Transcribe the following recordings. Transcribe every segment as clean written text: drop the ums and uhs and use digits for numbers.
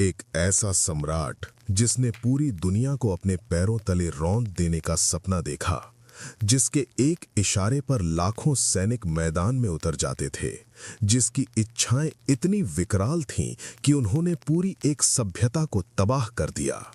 एक ऐसा सम्राट जिसने पूरी दुनिया को अपने पैरों तले रौंद देने का सपना देखा, जिसके एक इशारे पर लाखों सैनिक मैदान में उतर जाते थे, जिसकी इच्छाएं इतनी विकराल थीं कि उन्होंने पूरी एक सभ्यता को तबाह कर दिया।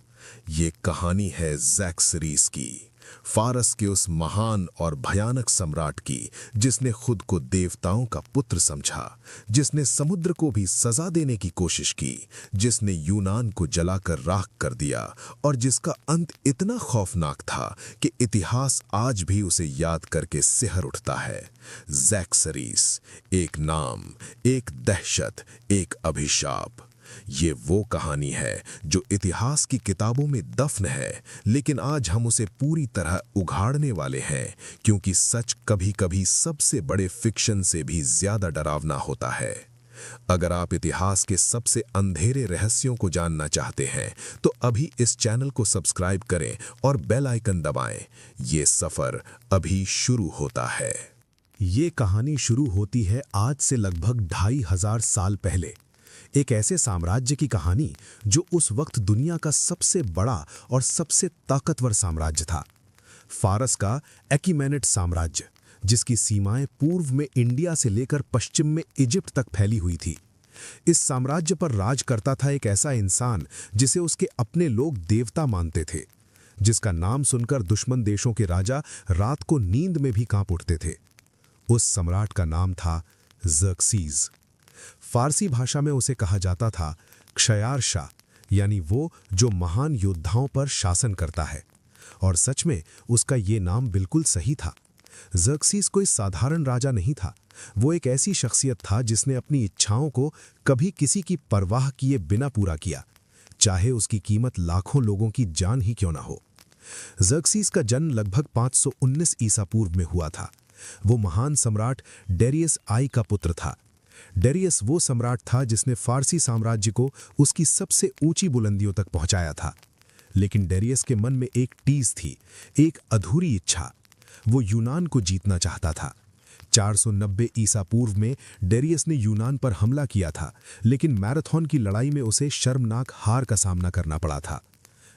ये कहानी है ज़र्क्सिस की, फारस के उस महान और भयानक सम्राट की, जिसने खुद को देवताओं का पुत्र समझा, जिसने समुद्र को भी सजा देने की कोशिश की, जिसने यूनान को जलाकर राख कर दिया और जिसका अंत इतना खौफनाक था कि इतिहास आज भी उसे याद करके सिहर उठता है। ज़र्क्सिस, एक नाम, एक दहशत, एक अभिशाप। ये वो कहानी है जो इतिहास की किताबों में दफन है, लेकिन आज हम उसे पूरी तरह उघाड़ने वाले हैं, क्योंकि सच कभी-कभी सबसे बड़े फिक्शन से भी ज्यादा डरावना होता है। अगर आप इतिहास के सबसे अंधेरे रहस्यों को जानना चाहते हैं, तो अभी इस चैनल को सब्सक्राइब करें और बेल आइकन दबाएं। ये सफर अभी शुरू होता है। ये कहानी शुरू होती है आज से लगभग 2500 साल पहले, एक ऐसे साम्राज्य की कहानी जो उस वक्त दुनिया का सबसे बड़ा और सबसे ताकतवर साम्राज्य था। फारस का एकीमेनिड साम्राज्य, जिसकी सीमाएं पूर्व में इंडिया से लेकर पश्चिम में इजिप्ट तक फैली हुई थी। इस साम्राज्य पर राज करता था एक ऐसा इंसान जिसे उसके अपने लोग देवता मानते थे, जिसका नाम सुनकर दुश्मन देशों के राजा रात को नींद में भी कांप उठते थे। उस सम्राट का नाम था ज़र्क्सिस। फारसी भाषा में उसे कहा जाता था क्षयार शाह, यानी वो जो महान योद्धाओं पर शासन करता है। और सच में उसका ये नाम बिल्कुल सही था। ज़र्क्सिस कोई साधारण राजा नहीं था। वो एक ऐसी शख्सियत था जिसने अपनी इच्छाओं को कभी किसी की परवाह किए बिना पूरा किया, चाहे उसकी कीमत लाखों लोगों की जान ही क्यों ना हो। ज़र्क्सिस का जन्म लगभग 519 ईसा पूर्व में हुआ था। वो महान सम्राट डेरियस आई का पुत्र था। डेरियस वो सम्राट था जिसने फारसी साम्राज्य को उसकी सबसे ऊंची बुलंदियों तक पहुंचाया था। लेकिन डेरियस के मन में एक टीस थी, एक अधूरी इच्छा। वो यूनान को जीतना चाहता था। 490 ईसा पूर्व में डेरियस ने यूनान पर हमला किया था, लेकिन मैराथन की लड़ाई में उसे शर्मनाक हार का सामना करना पड़ा था।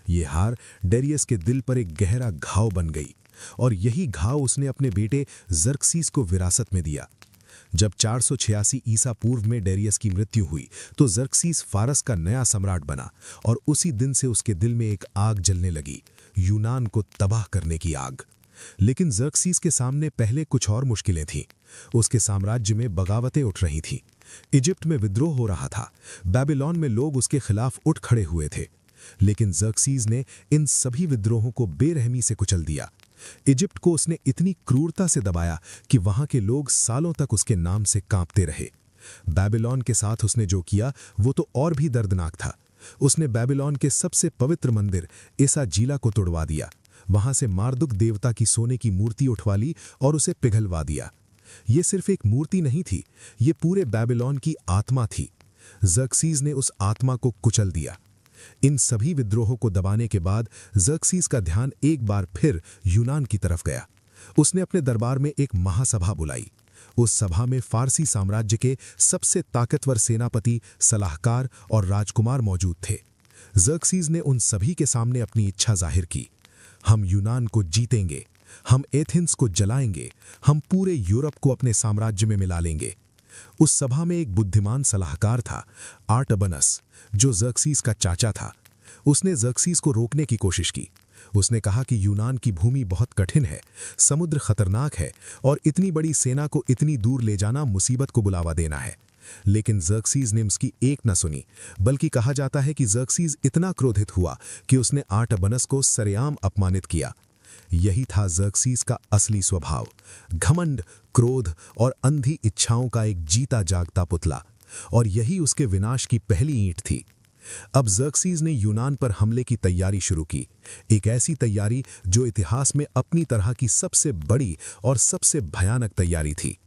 ये हार डेरियस के दिल पर एक गहरा घाव बन गई, और यही घाव उसने अपने बेटे ज़र्क्सिस को विरासत में दिया। जब 486 ईसा पूर्व में डेरियस की मृत्यु हुई, तो ज़र्क्सिस फारस का नया सम्राट बना, और उसी दिन से उसके दिल में एक आग जलने लगी, यूनान को तबाह करने की आग। लेकिन ज़र्क्सिस के सामने पहले कुछ और मुश्किलें थीं। उसके साम्राज्य में बगावतें उठ रही थीं। इजिप्ट में विद्रोह हो रहा था। बेबीलोन में लोग उसके खिलाफ उठ खड़े हुए थे। लेकिन ज़र्क्सिस ने इन सभी विद्रोहों को बेरहमी से कुचल दिया। इजिप्ट को उसने इतनी क्रूरता से दबाया कि वहां के लोग सालों तक उसके नाम से कांपते रहे। बेबीलोन के साथ उसने जो किया वो तो और भी दर्दनाक था। उसने बेबीलोन के सबसे पवित्र मंदिर एसा-जीला को तोड़वा दिया, वहां से मार्दुक देवता की सोने की मूर्ति उठवा ली और उसे पिघलवा दिया। ये सिर्फ एक मूर्ति नहीं थी, ये पूरे बेबीलोन की आत्मा थी। ज़र्क्सिस ने उस आत्मा को कुचल दिया। इन सभी विद्रोहों को दबाने के बाद ज़र्क्सिस का ध्यान एक बार फिर यूनान की तरफ गया। उसने अपने दरबार में एक महासभा बुलाई। उस सभा में फारसी साम्राज्य के सबसे ताकतवर सेनापति, सलाहकार और राजकुमार मौजूद थे। ज़र्क्सिस ने उन सभी के सामने अपनी इच्छा जाहिर की। हम यूनान को जीतेंगे, हम एथेंस को जलाएंगे, हम पूरे यूरोप को अपने साम्राज्य में मिला लेंगे। उस सभा में एक बुद्धिमान सलाहकार था, आर्टबनस, जो ज़र्क्सिस का चाचा था। उसने ज़र्क्सिस को रोकने की कोशिश की। उसने कहा कि यूनान की भूमि बहुत कठिन है, समुद्र खतरनाक है, और इतनी बड़ी सेना को इतनी दूर ले जाना मुसीबत को बुलावा देना है। लेकिन ज़र्क्सिस ने उसकी एक न सुनी, बल्कि कहा जाता है कि ज़र्क्सिस इतना क्रोधित हुआ कि उसने आर्टबनस को सरेआम अपमानित किया। यही था ज़र्क्सिस का असली स्वभाव, घमंड, क्रोध और अंधी इच्छाओं का एक जीता जागता पुतला। और यही उसके विनाश की पहली ईंट थी। अब ज़र्क्सिस ने यूनान पर हमले की तैयारी शुरू की, एक ऐसी तैयारी जो इतिहास में अपनी तरह की सबसे बड़ी और सबसे भयानक तैयारी थी।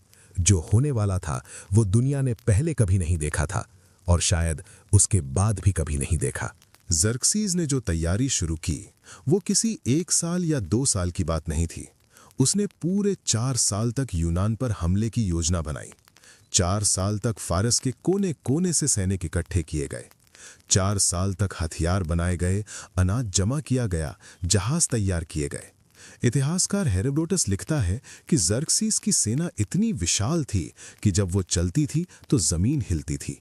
जो होने वाला था वो दुनिया ने पहले कभी नहीं देखा था, और शायद उसके बाद भी कभी नहीं देखा। ज़र्क्सिस ने जो तैयारी शुरू की वो किसी 1 साल या 2 साल की बात नहीं थी। उसने पूरे 4 साल तक यूनान पर हमले की योजना बनाई। 4 साल तक फारस के कोने कोने से सैनिक इकट्ठे किए गए। 4 साल तक हथियार बनाए गए, अनाज जमा किया गया, जहाज तैयार किए गए। इतिहासकार हेरोडोटस लिखता है कि ज़र्क्सीस की सेना इतनी विशाल थी कि जब वो चलती थी तो जमीन हिलती थी।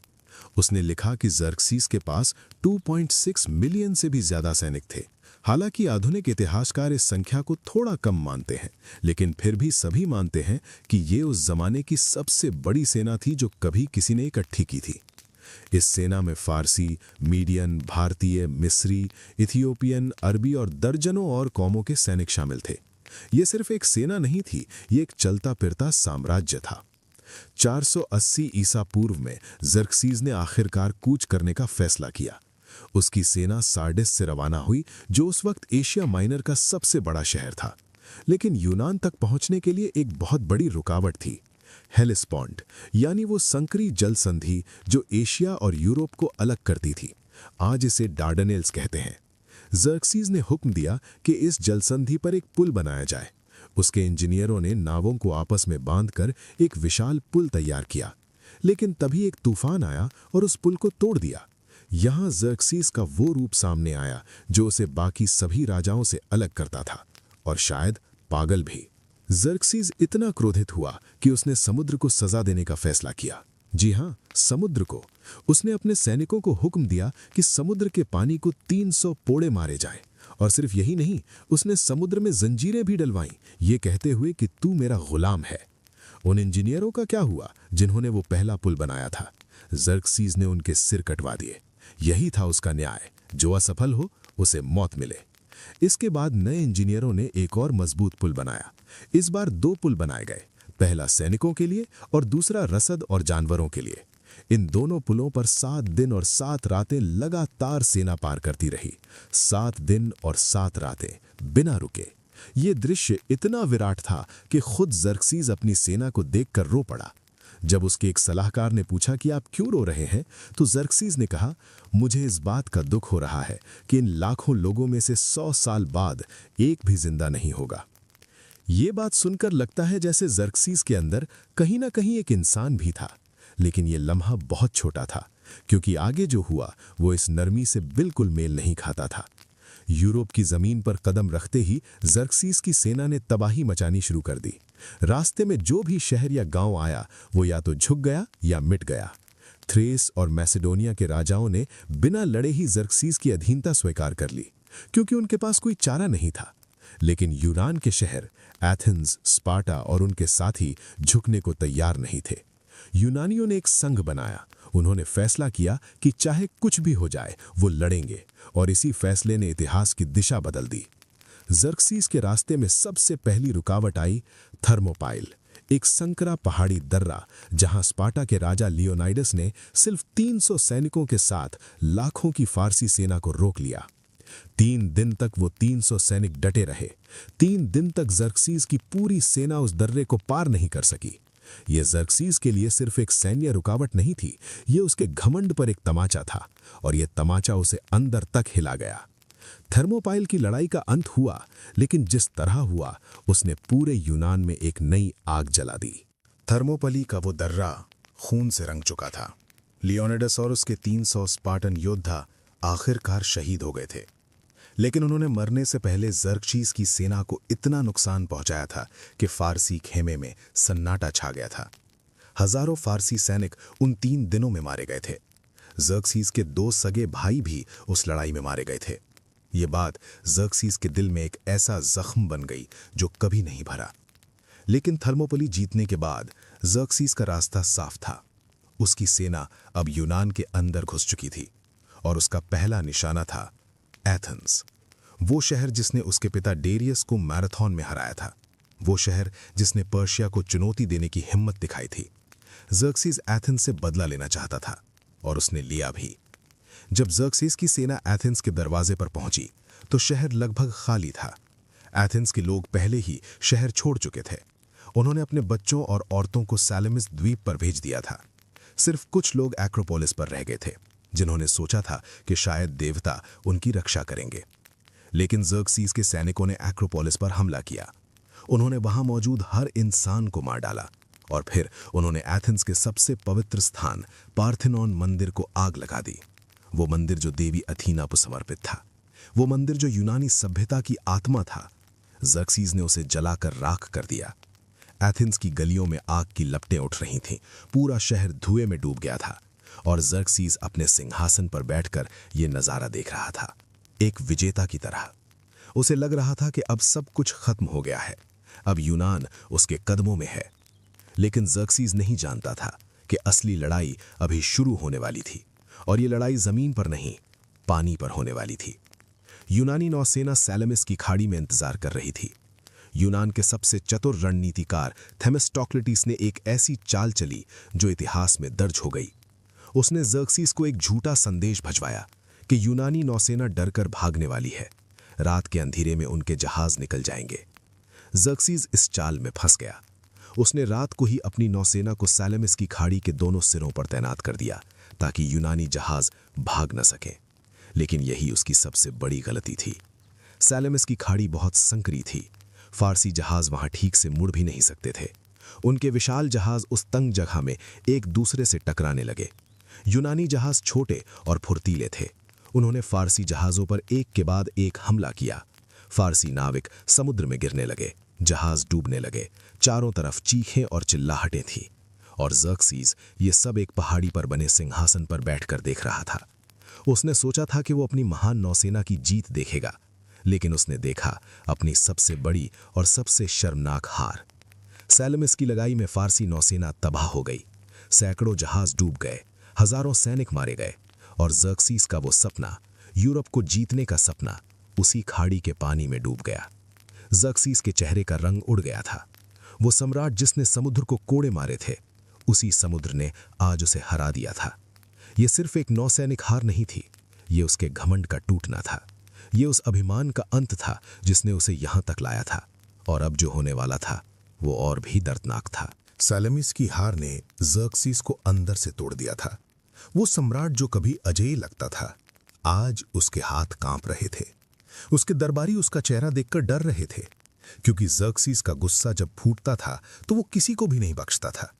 उसने लिखा कि ज़र्क्सीस के पास 2.6 मिलियन से भी ज्यादा सैनिक थे। हालांकि आधुनिक इतिहासकार इस संख्या को थोड़ा कम मानते हैं, लेकिन फिर भी सभी मानते हैं कि ये उस जमाने की सबसे बड़ी सेना थी जो कभी किसी ने इकट्ठी की थी। इस सेना में फारसी, मीडियन, भारतीय, मिस्री, इथियोपियन, अरबी और दर्जनों और कौमों के सैनिक शामिल थे। ये सिर्फ एक सेना नहीं थी, ये एक चलता फिरता साम्राज्य था। 480 ईसा पूर्व में ज़र्क्सीस ने आखिरकार कूच करने का फैसला किया। उसकी सेना सार्डिस से रवाना हुई, जो उस वक्त एशिया माइनर का सबसे बड़ा शहर था। लेकिन यूनान तक पहुंचने के लिए एक बहुत बड़ी रुकावट थी, हेलेस्पोंट, यानी वो संकरी जल संधि जो एशिया और यूरोप को अलग करती थी। आज इसे डार्डनेल्स कहते हैं। ज़र्क्सीस ने हुक्म दिया कि इस जलसंधि पर एक पुल बनाया जाए। उसके इंजीनियरों ने नावों को आपस में बांधकर एक विशाल पुल तैयार किया, लेकिन तभी एक तूफान आया और उस पुल को तोड़ दिया। यहां ज़र्क्सीस का वो रूप सामने आया जो उसे बाकी सभी राजाओं से अलग करता था, और शायद पागल भी। ज़र्क्सीस इतना क्रोधित हुआ कि उसने समुद्र को सजा देने का फैसला किया। जी हां, समुद्र को। उसने अपने सैनिकों को हुक्म दिया कि समुद्र के पानी को 300 पोड़े मारे जाएं, और सिर्फ यही नहीं, उसने समुद्र में जंजीरें भी डलवाईं, ये कहते हुए कि तू मेरा गुलाम है। उन इंजीनियरों का क्या हुआ जिन्होंने वो पहला पुल बनाया था? ज़र्क्सीस ने उनके सिर कटवा दिए। यही था उसका न्याय, जो असफल हो उसे मौत मिले। इसके बाद नए इंजीनियरों ने एक और मजबूत पुल बनाया। इस बार 2 पुल बनाए गए, पहला सैनिकों के लिए और दूसरा रसद और जानवरों के लिए। इन दोनों पुलों पर 7 दिन और 7 रातें लगातार सेना पार करती रही। 7 दिन और 7 रातें बिना रुके। ये दृश्य इतना विराट था कि खुद ज़र्क्सीस अपनी सेना को देखकर रो पड़ा। जब उसके एक सलाहकार ने पूछा कि आप क्यों रो रहे हैं, तो ज़र्क्सीस ने कहा, मुझे इस बात का दुख हो रहा है कि इन लाखों लोगों में से 100 साल बाद एक भी जिंदा नहीं होगा। ये बात सुनकर लगता है जैसे ज़र्क्सीस के अंदर कहीं ना कहीं एक इंसान भी था, लेकिन ये लम्हा बहुत छोटा था, क्योंकि आगे जो हुआ वो इस नरमी से बिल्कुल मेल नहीं खाता था। यूरोप की जमीन पर कदम रखते ही ज़र्क्सीस की सेना ने तबाही मचानी शुरू कर दी। रास्ते में जो भी शहर या गांव आया वो या तो झुक गया या मिट गया। थ्रेस और मैसेडोनिया के राजाओं ने बिना लड़े ही ज़र्क्सीस की अधीनता स्वीकार कर ली, क्योंकि उनके पास कोई चारा नहीं था। लेकिन यूनान के शहर एथेंस, स्पार्टा और उनके साथी झुकने को तैयार नहीं थे। यूनानियों ने एक संघ बनाया। उन्होंने फैसला किया कि चाहे कुछ भी हो जाए वो लड़ेंगे, और इसी फैसले ने इतिहास की दिशा बदल दी। ज़र्क्सीस के रास्ते में सबसे पहली रुकावट आई थर्मोपाइल, एक संकरा पहाड़ी दर्रा जहां स्पार्टा के राजा लियोनाइडस ने सिर्फ 300 सैनिकों के साथ लाखों की फारसी सेना को रोक लिया। 3 दिन तक वो 300 सैनिक डटे रहे। 3 दिन तक ज़र्क्सीस की पूरी सेना उस दर्रे को पार नहीं कर सकी। ये ज़र्क्सीस के लिए सिर्फ एक सैन्य रुकावट नहीं थी, ये उसके घमंड पर एक तमाचा था, और ये तमाचा उसे अंदर तक हिला गया। थर्मोपाइल की लड़ाई का अंत हुआ, लेकिन जिस तरह हुआ उसने पूरे यूनान में एक नई आग जला दी। थर्मोपली का वो दर्रा खून से रंग चुका था। लियोनिडस और उसके 300 स्पार्टन योद्धा आखिरकार शहीद हो गए थे, लेकिन उन्होंने मरने से पहले ज़र्क्सीस की सेना को इतना नुकसान पहुंचाया था कि फारसी खेमे में सन्नाटा छा गया था। हजारों फारसी सैनिक उन 3 दिनों में मारे गए थे। ज़र्क्सीस के 2 सगे भाई भी उस लड़ाई में मारे गए थे। ये बात ज़र्क्सीस के दिल में एक ऐसा जख्म बन गई जो कभी नहीं भरा। लेकिन थर्मोपली जीतने के बाद ज़र्क्सीस का रास्ता साफ था। उसकी सेना अब यूनान के अंदर घुस चुकी थी, और उसका पहला निशाना था एथेंस, वो शहर जिसने उसके पिता डेरियस को मैराथन में हराया था, वो शहर जिसने पर्शिया को चुनौती देने की हिम्मत दिखाई थी। ज़र्क्सीस एथेंस से बदला लेना चाहता था, और उसने लिया भी। जब ज़र्क्सीस की सेना एथेंस के दरवाजे पर पहुंची तो शहर लगभग खाली था। एथेंस के लोग पहले ही शहर छोड़ चुके थे। उन्होंने अपने बच्चों और औरतों को सैलेमिस द्वीप पर भेज दिया था। सिर्फ कुछ लोग एक्रोपोलिस पर रह गए थे, जिन्होंने सोचा था कि शायद देवता उनकी रक्षा करेंगे। लेकिन ज़र्क्सीस के सैनिकों ने एक्रोपोलिस पर हमला किया। उन्होंने वहां मौजूद हर इंसान को मार डाला, और फिर उन्होंने एथेंस के सबसे पवित्र स्थान पार्थेनॉन मंदिर को आग लगा दी। वो मंदिर जो देवी अथीना को समर्पित था, वो मंदिर जो यूनानी सभ्यता की आत्मा था, ज़र्क्सीज़ ने उसे जलाकर राख कर दिया। एथेंस की गलियों में आग की लपटें उठ रही थीं, पूरा शहर धुएं में डूब गया था और ज़र्क्सीज़ अपने सिंहासन पर बैठकर ये नज़ारा देख रहा था, एक विजेता की तरह। उसे लग रहा था कि अब सब कुछ खत्म हो गया है, अब यूनान उसके कदमों में है। लेकिन ज़र्क्सीज़ नहीं जानता था कि असली लड़ाई अभी शुरू होने वाली थी, और ये लड़ाई ज़मीन पर नहीं, पानी पर होने वाली थी। यूनानी नौसेना सैलेमिस की खाड़ी में इंतजार कर रही थी। यूनान के सबसे चतुर रणनीतिकार थेमिस्टोक्लेटिस ने एक ऐसी चाल चली जो इतिहास में दर्ज हो गई। उसने ज़र्क्सीज़ को एक झूठा संदेश भिजवाया कि यूनानी नौसेना डरकर भागने वाली है, रात के अंधेरे में उनके जहाज निकल जाएंगे। ज़र्क्सीज़ इस चाल में फंस गया। उसने रात को ही अपनी नौसेना को सैलेमिस की खाड़ी के दोनों सिरों पर तैनात कर दिया ताकि यूनानी जहाज भाग न सके। लेकिन यही उसकी सबसे बड़ी गलती थी। सैलेमिस की खाड़ी बहुत संकरी थी, फारसी जहाज वहां ठीक से मुड़ भी नहीं सकते थे। उनके विशाल जहाज उस तंग जगह में एक दूसरे से टकराने लगे। यूनानी जहाज छोटे और फुर्तीले थे। उन्होंने फारसी जहाज़ों पर एक के बाद एक हमला किया। फारसी नाविक समुद्र में गिरने लगे, जहाज डूबने लगे, चारों तरफ चीखें और चिल्लाहटें थीं। और ज़र्क्सीज़ ये सब एक पहाड़ी पर बने सिंहासन पर बैठकर देख रहा था। उसने सोचा था कि वो अपनी महान नौसेना की जीत देखेगा, लेकिन उसने देखा अपनी सबसे बड़ी और सबसे शर्मनाक हार। सैलेमिस की लगाई में फारसी नौसेना तबाह हो गई। सैकड़ों जहाज डूब गए, हजारों सैनिक मारे गए, और ज़र्क्सीज़ का वो सपना, यूरोप को जीतने का सपना, उसी खाड़ी के पानी में डूब गया। ज़र्क्सीज़ के चेहरे का रंग उड़ गया था। वो सम्राट जिसने समुद्र को कोड़े मारे थे, उसी समुद्र ने आज उसे हरा दिया था। ये सिर्फ एक नौसैनिक हार नहीं थी, ये उसके घमंड का टूटना था। ये उस अभिमान का अंत था जिसने उसे यहां तक लाया था, और अब जो होने वाला था वो और भी दर्दनाक था। सैलेमिस की हार ने ज़र्क्सीज़ को अंदर से तोड़ दिया था। वो सम्राट जो कभी अजेय लगता था, आज उसके हाथ कांप रहे थे। उसके दरबारी उसका चेहरा देखकर डर रहे थे, क्योंकि ज़र्क्सीज़ का गुस्सा जब फूटता था तो वो किसी को भी नहीं बख्शता था।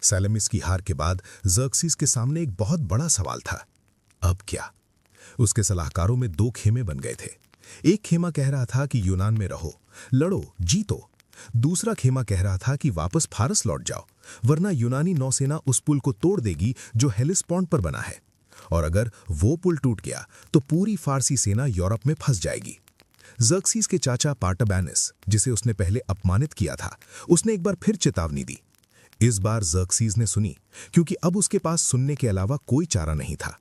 सैलेमिस की हार के बाद ज़र्क्सीज़ के सामने एक बहुत बड़ा सवाल था। अब क्या? उसके सलाहकारों में दो खेमे बन गए थे। एक खेमा कह रहा था कि यूनान में रहो, लड़ो, जीतो। दूसरा खेमा कह रहा था कि वापस फारस लौट जाओ, वरना यूनानी नौसेना उस पुल को तोड़ देगी जो हेलेस्पोंट पर बना है, और अगर वो पुल टूट गया तो पूरी फारसी सेना यूरोप में फंस जाएगी। ज़र्क्सीज़ के चाचा पार्टाबैनिस, जिसे उसने पहले अपमानित किया था, उसने एक बार फिर चेतावनी दी। इस बार ज़र्क्सीज़ ने सुनी, क्योंकि अब उसके पास सुनने के अलावा कोई चारा नहीं था।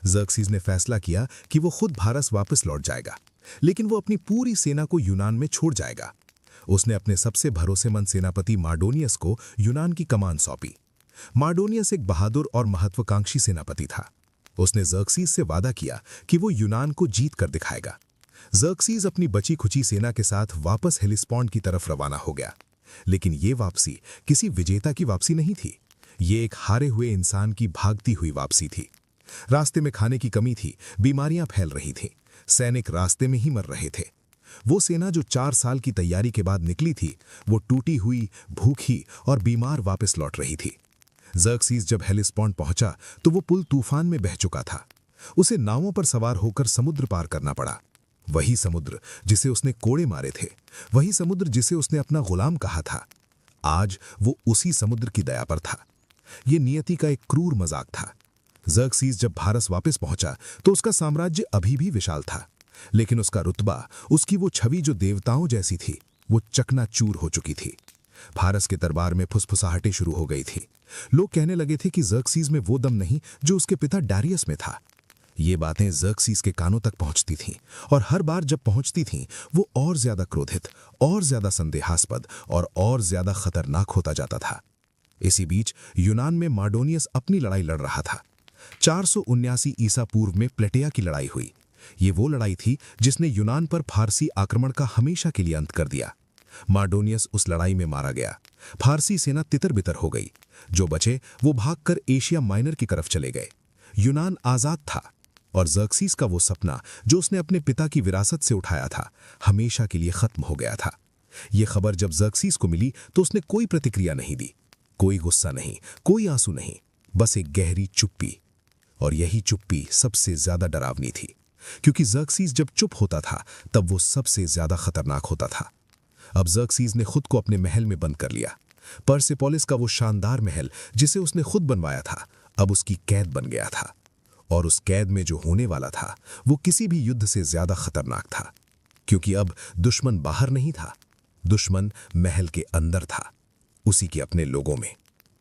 ज़र्क्सीज़ ने फैसला किया कि वो खुद फारस वापस लौट जाएगा, लेकिन वो अपनी पूरी सेना को यूनान में छोड़ जाएगा। उसने अपने सबसे भरोसेमंद सेनापति मार्डोनियस को यूनान की कमान सौंपी। मार्डोनियस एक बहादुर और महत्वाकांक्षी सेनापति था। उसने ज़र्क्सीज़ से वादा किया कि वो यूनान को जीत कर दिखाएगा। ज़र्क्सीज़ अपनी बची खुची सेना के साथ वापस हेलेस्पोंट की तरफ रवाना हो गया। लेकिन ये वापसी किसी विजेता की वापसी नहीं थी। ये एक हारे हुए इंसान की भागती हुई वापसी थी। रास्ते में खाने की कमी थी, बीमारियां फैल रही थीं, सैनिक रास्ते में ही मर रहे थे। वो सेना जो 4 साल की तैयारी के बाद निकली थी, वो टूटी हुई, भूखी और बीमार वापस लौट रही थी। ज़र्क्सीज़ जब हेलेस्पोंट पहुंचा तो वो पुल तूफान में बह चुका था। उसे नावों पर सवार होकर समुद्र पार करना पड़ा। वही समुद्र जिसे उसने कोड़े मारे थे, वही समुद्र जिसे उसने अपना गुलाम कहा था, आज वो उसी समुद्र की दया पर था। ये नियति का एक क्रूर मजाक था। ज़र्क्सीज़ जब फारस वापस पहुंचा तो उसका साम्राज्य अभी भी विशाल था, लेकिन उसका रुतबा, उसकी वो छवि जो देवताओं जैसी थी, वो चकनाचूर हो चुकी थी। फारस के दरबार में फुसफुसाहटें शुरू हो गई थी। लोग कहने लगे थे कि ज़र्क्सीज़ में वो दम नहीं जो उसके पिता डारियस में था। ये बातें ज़र्क्सीज़ के कानों तक पहुंचती थीं, और हर बार जब पहुंचती थीं, वो और ज्यादा क्रोधित, और ज्यादा संदेहास्पद और ज्यादा खतरनाक होता जाता था। इसी बीच यूनान में मार्डोनियस अपनी लड़ाई लड़ रहा था। 479 ईसा पूर्व में प्लेटिया की लड़ाई हुई। ये वो लड़ाई थी जिसने यूनान पर फारसी आक्रमण का हमेशा के लिए अंत कर दिया। मार्डोनियस उस लड़ाई में मारा गया। फारसी सेना तितर-बितर हो गई। जो बचे वो भागकर एशिया माइनर की तरफ चले गए। यूनान आजाद था, और ज़र्क्सीज़ का वो सपना जो उसने अपने पिता की विरासत से उठाया था, हमेशा के लिए खत्म हो गया था। ये खबर जब ज़र्क्सीज़ को मिली तो उसने कोई प्रतिक्रिया नहीं दी, कोई गुस्सा नहीं, कोई आंसू नहीं, बस एक गहरी चुप्पी। और यही चुप्पी सबसे ज्यादा डरावनी थी, क्योंकि ज़र्क्सीस जब चुप होता था तब वो सबसे ज्यादा खतरनाक होता था। अब ज़र्क्सीस ने खुद को अपने महल में बंद कर लिया। परसेपोलिस का वो शानदार महल जिसे उसने खुद बनवाया था, अब उसकी कैद बन गया था। और उस कैद में जो होने वाला था वो किसी भी युद्ध से ज्यादा खतरनाक था, क्योंकि अब दुश्मन बाहर नहीं था, दुश्मन महल के अंदर था, उसी के अपने लोगों में।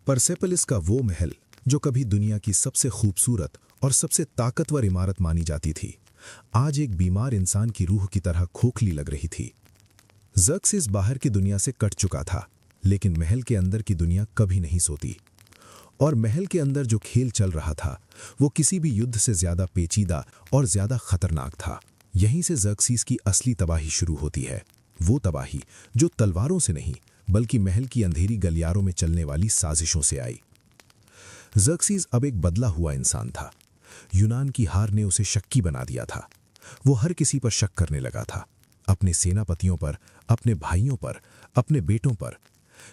परसेपोलिस का वो महल जो कभी दुनिया की सबसे खूबसूरत और सबसे ताकतवर इमारत मानी जाती थी, आज एक बीमार इंसान की रूह की तरह खोखली लग रही थी। ज़र्क्सिस बाहर की दुनिया से कट चुका था, लेकिन महल के अंदर की दुनिया कभी नहीं सोती। और महल के अंदर जो खेल चल रहा था वो किसी भी युद्ध से ज्यादा पेचीदा और ज्यादा खतरनाक था। यहीं से ज़र्क्सिस की असली तबाही शुरू होती है, वो तबाही जो तलवारों से नहीं बल्कि महल की अंधेरी गलियारों में चलने वाली साजिशों से आई। ज़र्क्सिस अब एक बदला हुआ इंसान था। यूनान की हार ने उसे शक्की बना दिया था। वो हर किसी पर शक करने लगा था, अपने सेनापतियों पर, अपने भाइयों पर, अपने बेटों पर,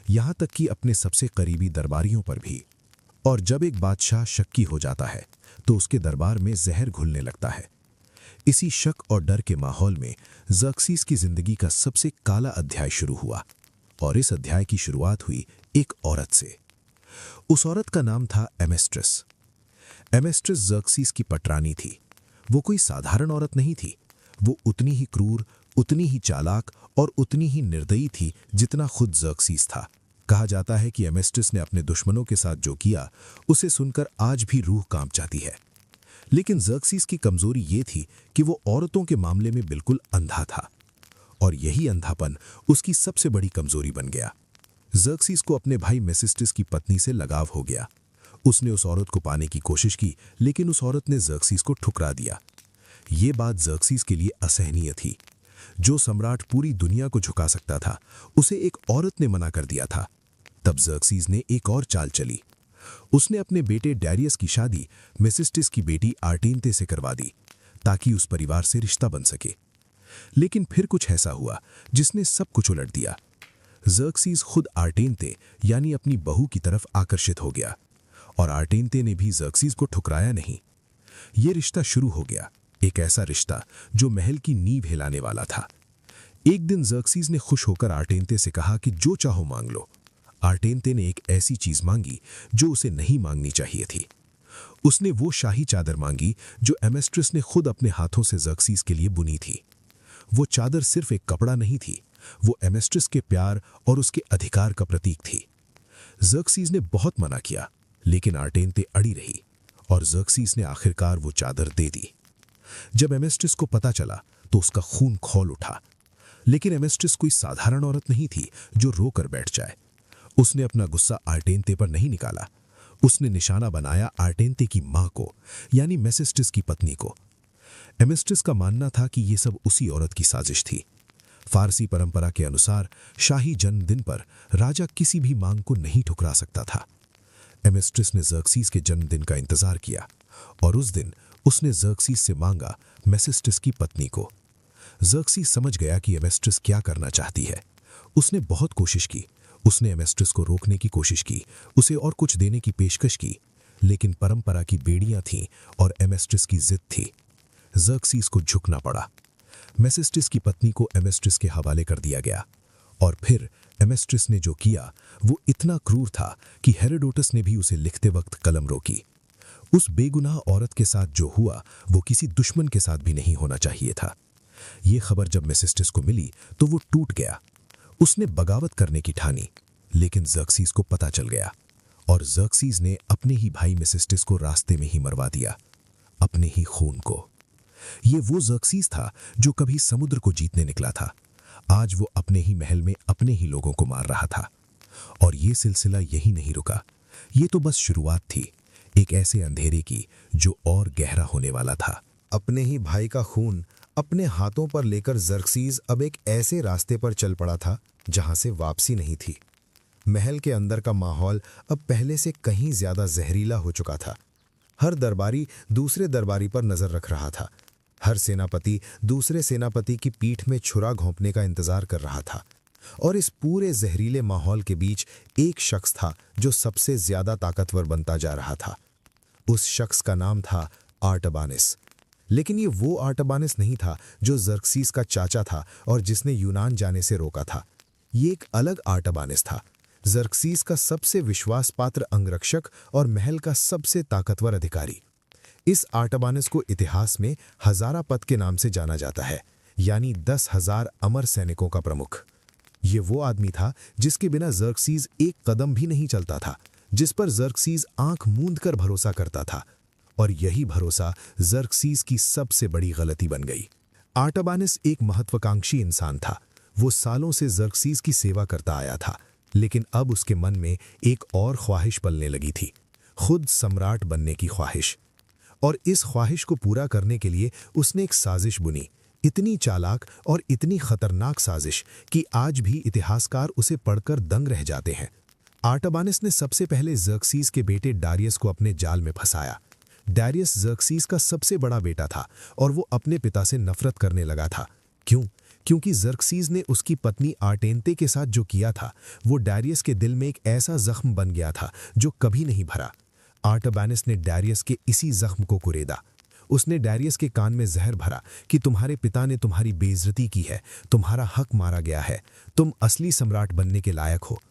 यहां तक कि अपने सबसे करीबी दरबारियों पर भी। और जब एक बादशाह शक्की हो जाता है तो उसके दरबार में जहर घुलने लगता है। इसी शक और डर के माहौल में ज़र्क्सिस की जिंदगी का सबसे काला अध्याय शुरू हुआ। और इस अध्याय की शुरुआत हुई एक औरत से। उस औरत का नाम था एमेस्ट्रिस। एमेस्ट्रिस ज़र्क्सिस की पटरानी थी। वो कोई साधारण औरत नहीं थी। वो उतनी ही क्रूर, उतनी ही चालाक और उतनी ही निर्दयी थी जितना खुद ज़र्क्सिस था। कहा जाता है कि एमेस्ट्रिस ने अपने दुश्मनों के साथ जो किया उसे सुनकर आज भी रूह कांप जाती है। लेकिन ज़र्क्सिस की कमजोरी ये थी कि वो औरतों के मामले में बिल्कुल अंधा था, और यही अंधापन उसकी सबसे बड़ी कमजोरी बन गया। ज़र्क्सिस को अपने भाई मेसिस्टिस की पत्नी से लगाव हो गया। उसने उस औरत को पाने की कोशिश की, लेकिन उस औरत ने ज़र्क्सिस को ठुकरा दिया। ये बात ज़र्क्सिस के लिए असहनीय थी। जो सम्राट पूरी दुनिया को झुका सकता था, उसे एक औरत ने मना कर दिया था। तब ज़र्क्सिस ने एक और चाल चली। उसने अपने बेटे डैरियस की शादी मेसिस्टिस की बेटी आर्टेनते से करवा दी, ताकि उस परिवार से रिश्ता बन सके। लेकिन फिर कुछ ऐसा हुआ जिसने सब कुछ उलट दिया। ज़र्क्सिस खुद आर्टेनते यानी अपनी बहू की तरफ आकर्षित हो गया, और आर्टेनते ने भी ज़र्क्सिस को ठुकराया नहीं। ये रिश्ता शुरू हो गया, एक ऐसा रिश्ता जो महल की नींव हिलाने वाला था। एक दिन ज़र्क्सिस ने खुश होकर आर्टेनते से कहा कि जो चाहो मांग लो। आर्टेनते ने एक ऐसी चीज मांगी जो उसे नहीं मांगनी चाहिए थी। उसने वो शाही चादर मांगी जो एमेस्ट्रिस ने खुद अपने हाथों से ज़र्क्सिस के लिए बुनी थी। वो चादर सिर्फ एक कपड़ा नहीं थी, वो एमेस्ट्रिस के प्यार और उसके अधिकार का प्रतीक थी। ज़र्क्सिस ने बहुत मना किया, लेकिन आर्टेनते अड़ी रही, और ज़र्क्सिस ने आखिरकार वो चादर दे दी। जब एमेस्ट्रिस को पता चला तो उसका खून खौल उठा। लेकिन एमेस्ट्रिस कोई साधारण औरत नहीं थी जो रोकर बैठ जाए। उसने अपना गुस्सा आर्टेनते पर नहीं निकाला। उसने निशाना बनाया आर्टेनते की मां को, यानी मेसिस्टिस की पत्नी को। एमेस्ट्रिस का मानना था कि यह सब उसी औरत की साजिश थी। फारसी परंपरा के अनुसार शाही जन्मदिन पर राजा किसी भी मांग को नहीं ठुकरा सकता था। एमेस्ट्रिस ने ज़र्क्सिस के जन्मदिन का इंतजार किया, और उस दिन उसने ज़र्क्सिस से मांगा मेसिस्टिस की पत्नी को। ज़र्क्सिस समझ गया कि एमेस्ट्रिस क्या करना चाहती है। उसने बहुत कोशिश की। उसने एमेस्ट्रिस को रोकने की कोशिश की, उसे और कुछ देने की पेशकश की, लेकिन परंपरा की बेड़ियां थीं और एमेस्ट्रिस की जिद थी। ज़र्क्सिस को झुकना पड़ा। मेसिस्टिस की पत्नी को एमेस्ट्रिस के हवाले कर दिया गया, और फिर एमेस्ट्रिस ने जो किया वो इतना क्रूर था कि हेरोडोटस ने भी उसे लिखते वक्त कलम रोकी। उस बेगुनाह औरत के साथ जो हुआ वो किसी दुश्मन के साथ भी नहीं होना चाहिए था। ये खबर जब मेसिस्टिस को मिली तो वो टूट गया। उसने बगावत करने की ठानी, लेकिन ज़र्क्सिस को पता चल गया, और ज़र्क्सिस ने अपने ही भाई मेसिस्टिस को रास्ते में ही मरवा दिया, अपने ही खून को। ये वो ज़र्क्सिस था जो कभी समुद्र को जीतने निकला था। आज वो अपने ही महल में अपने ही लोगों को मार रहा था। और ये सिलसिला यही नहीं रुका। ये तो बस शुरुआत थी, एक ऐसे अंधेरे की जो और गहरा होने वाला था। अपने ही भाई का खून अपने हाथों पर लेकर ज़र्क्सिस अब एक ऐसे रास्ते पर चल पड़ा था जहां से वापसी नहीं थी। महल के अंदर का माहौल अब पहले से कहीं ज्यादा जहरीला हो चुका था। हर दरबारी दूसरे दरबारी पर नजर रख रहा था। हर सेनापति दूसरे सेनापति की पीठ में छुरा घोंपने का इंतजार कर रहा था। और इस पूरे जहरीले माहौल के बीच एक शख्स था जो सबसे ज्यादा ताकतवर बनता जा रहा था। उस शख्स का नाम था आर्टाबानिस। लेकिन ये वो आर्टाबानिस नहीं था जो जर्क्सीस का चाचा था और जिसने यूनान जाने से रोका था। ये एक अलग आर्टाबानिस था, जर्क्सीस का सबसे विश्वासपात्र अंगरक्षक और महल का सबसे ताकतवर अधिकारी। इस आर्टाबानिस को इतिहास में हजारापद के नाम से जाना जाता है, यानी 10,000 अमर सैनिकों का प्रमुख। ये वो आदमी था जिसके बिना जर्क्सीस एक कदम भी नहीं चलता था, जिस पर जर्क्सीस आंख मूंद कर भरोसा करता था, और यही भरोसा जर्क्सीस की सबसे बड़ी गलती बन गई। आर्टाबानिस एक महत्वाकांक्षी इंसान था। वो सालों से जर्क्सीस की सेवा करता आया था, लेकिन अब उसके मन में एक और ख्वाहिश पलने लगी थी, खुद सम्राट बनने की ख्वाहिश। और इस ख्वाहिश को पूरा करने के लिए उसने एक साजिश बुनी, इतनी चालाक और इतनी खतरनाक साजिश कि आज भी इतिहासकार उसे पढ़कर दंग रह जाते हैं। आर्टाबानिस ने सबसे पहले जर्क्सीस के बेटे डारियस को अपने जाल में फंसाया। डारियस जर्क्सीस का सबसे बड़ा बेटा था और वो अपने पिता से नफरत करने लगा था। क्योंकि जर्क्सीस ने उसकी पत्नी आर्टेंते के साथ जो किया था वो डारियस के दिल में एक ऐसा जख्म बन गया था जो कभी नहीं भरा। आर्टाबानिस ने डारियस के इसी जख्म को कुरेदा। उसने डारियस के कान में जहर भरा कि तुम्हारे पिता ने तुम्हारी बेइज्जती की है, तुम्हारा हक मारा गया है, तुम असली सम्राट बनने के लायक हो।